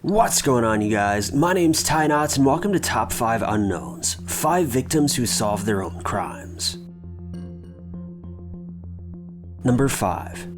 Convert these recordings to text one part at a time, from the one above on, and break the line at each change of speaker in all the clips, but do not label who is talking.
What's going on, you guys? My name's Ty Knotts and welcome to Top 5 Unknowns, 5 victims who solved their own crimes. Number 5.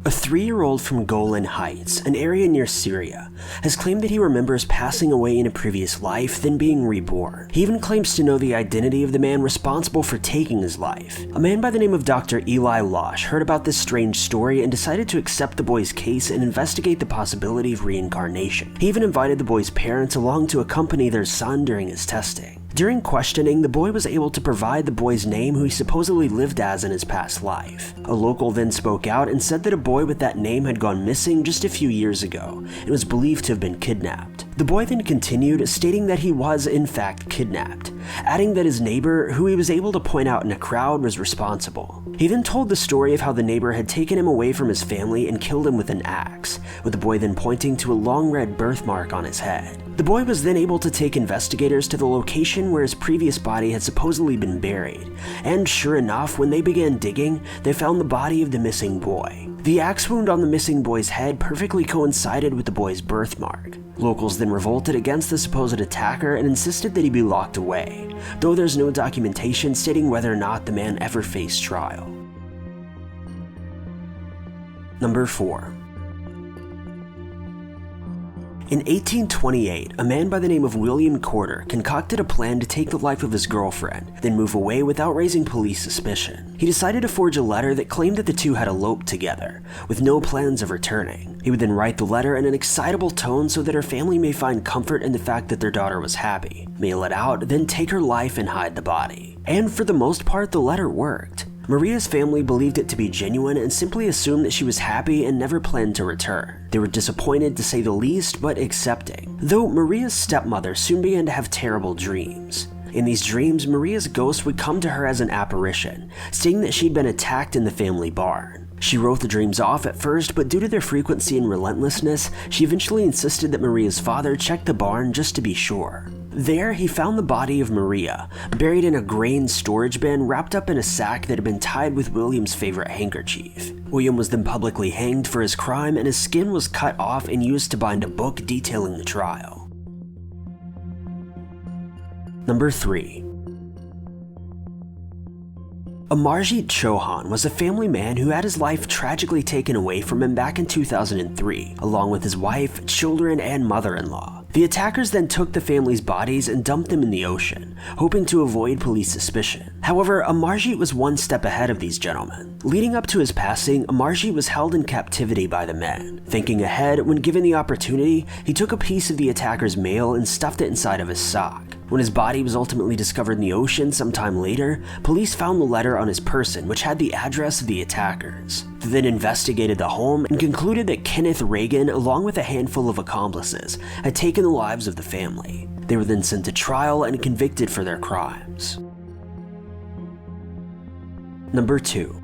A 3-year-old from Golan Heights, an area near Syria, has claimed that he remembers passing away in a previous life, then being reborn. He even claims to know the identity of the man responsible for taking his life. A man by the name of Dr. Eli Losh heard about this strange story and decided to accept the boy's case and investigate the possibility of reincarnation. He even invited the boy's parents along to accompany their son during his testing. During questioning, the boy was able to provide the boy's name who he supposedly lived as in his past life. A local then spoke out and said that a boy with that name had gone missing just a few years ago and was believed to have been kidnapped. The boy then continued, stating that he was in fact kidnapped, adding that his neighbor, who he was able to point out in a crowd, was responsible. He then told the story of how the neighbor had taken him away from his family and killed him with an axe, with the boy then pointing to a long red birthmark on his head. The boy was then able to take investigators to the location where his previous body had supposedly been buried, and sure enough, when they began digging, they found the body of the missing boy. The axe wound on the missing boy's head perfectly coincided with the boy's birthmark. Locals then revolted against the supposed attacker and insisted that he be locked away, though there's no documentation stating whether or not the man ever faced trial. Number 4. In 1828, a man by the name of William Corder concocted a plan to take the life of his girlfriend, then move away without raising police suspicion. He decided to forge a letter that claimed that the two had eloped together, with no plans of returning. He would then write the letter in an excitable tone so that her family may find comfort in the fact that their daughter was happy, mail it out, then take her life and hide the body. And for the most part, the letter worked. Maria's family believed it to be genuine and simply assumed that she was happy and never planned to return. They were disappointed to say the least, but accepting. Though Maria's stepmother soon began to have terrible dreams. In these dreams, Maria's ghost would come to her as an apparition, stating that she'd been attacked in the family barn. She wrote the dreams off at first, but due to their frequency and relentlessness, she eventually insisted that Maria's father check the barn just to be sure. There, he found the body of Maria, buried in a grain storage bin wrapped up in a sack that had been tied with William's favorite handkerchief. William was then publicly hanged for his crime, and his skin was cut off and used to bind a book detailing the trial. Number 3. Amarjit Chauhan was a family man who had his life tragically taken away from him back in 2003, along with his wife, children, and mother-in-law. The attackers then took the family's bodies and dumped them in the ocean, hoping to avoid police suspicion. However, Amarjit was one step ahead of these gentlemen. Leading up to his passing, Amarjit was held in captivity by the men. Thinking ahead, when given the opportunity, he took a piece of the attacker's mail and stuffed it inside of his sock. When his body was ultimately discovered in the ocean sometime later, police found the letter on his person which had the address of the attackers. They then investigated the home and concluded that Kenneth Reagan, along with a handful of accomplices, had taken the lives of the family. They were then sent to trial and convicted for their crimes. Number 2.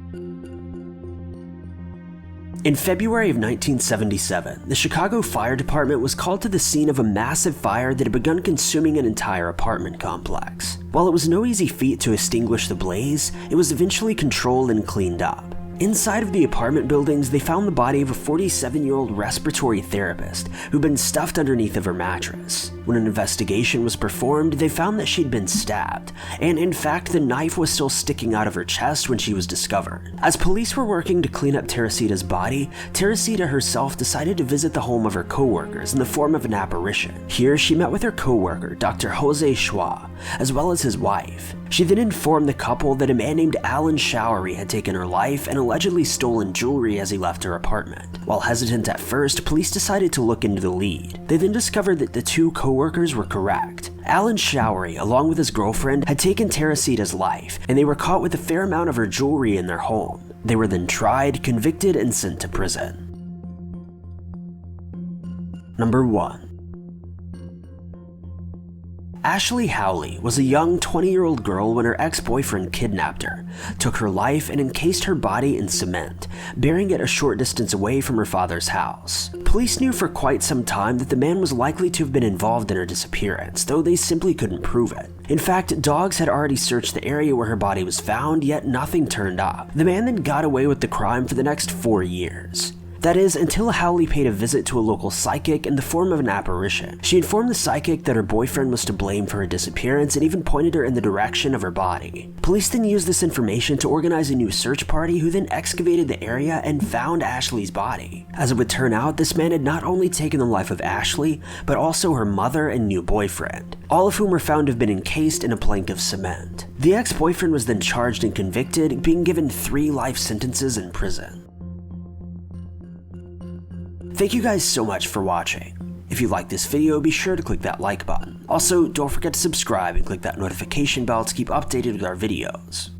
In February of 1977, the Chicago Fire Department was called to the scene of a massive fire that had begun consuming an entire apartment complex. While it was no easy feat to extinguish the blaze, it was eventually controlled and cleaned up. Inside of the apartment buildings, they found the body of a 47-year-old respiratory therapist who'd been stuffed underneath of her mattress. When an investigation was performed, they found that she'd been stabbed, and in fact the knife was still sticking out of her chest when she was discovered. As police were working to clean up Teresita's body, Teresita herself decided to visit the home of her co-workers in the form of an apparition. Here she met with her co-worker, Dr. Jose Schwa, as well as his wife. She then informed the couple that a man named Alan Showery had taken her life and allegedly stolen jewelry as he left her apartment. While hesitant at first, police decided to look into the lead. They then discovered that the two co-workers were correct. Alan Showery, along with his girlfriend, had taken Teresita's life, and they were caught with a fair amount of her jewelry in their home. They were then tried, convicted, and sent to prison. Number 1. Ashley Howley was a young 20-year-old girl when her ex-boyfriend kidnapped her, took her life, and encased her body in cement, burying it a short distance away from her father's house. Police knew for quite some time that the man was likely to have been involved in her disappearance, though they simply couldn't prove it. In fact, dogs had already searched the area where her body was found, yet nothing turned up. The man then got away with the crime for the next 4 years. That is, until Howley paid a visit to a local psychic in the form of an apparition. She informed the psychic that her boyfriend was to blame for her disappearance and even pointed her in the direction of her body. Police then used this information to organize a new search party who then excavated the area and found Ashley's body. As it would turn out, this man had not only taken the life of Ashley, but also her mother and new boyfriend, all of whom were found to have been encased in a plank of cement. The ex-boyfriend was then charged and convicted, being given 3 life sentences in prison. Thank you guys so much for watching. If you liked this video, be sure to click that like button. Also, don't forget to subscribe and click that notification bell to keep updated with our videos.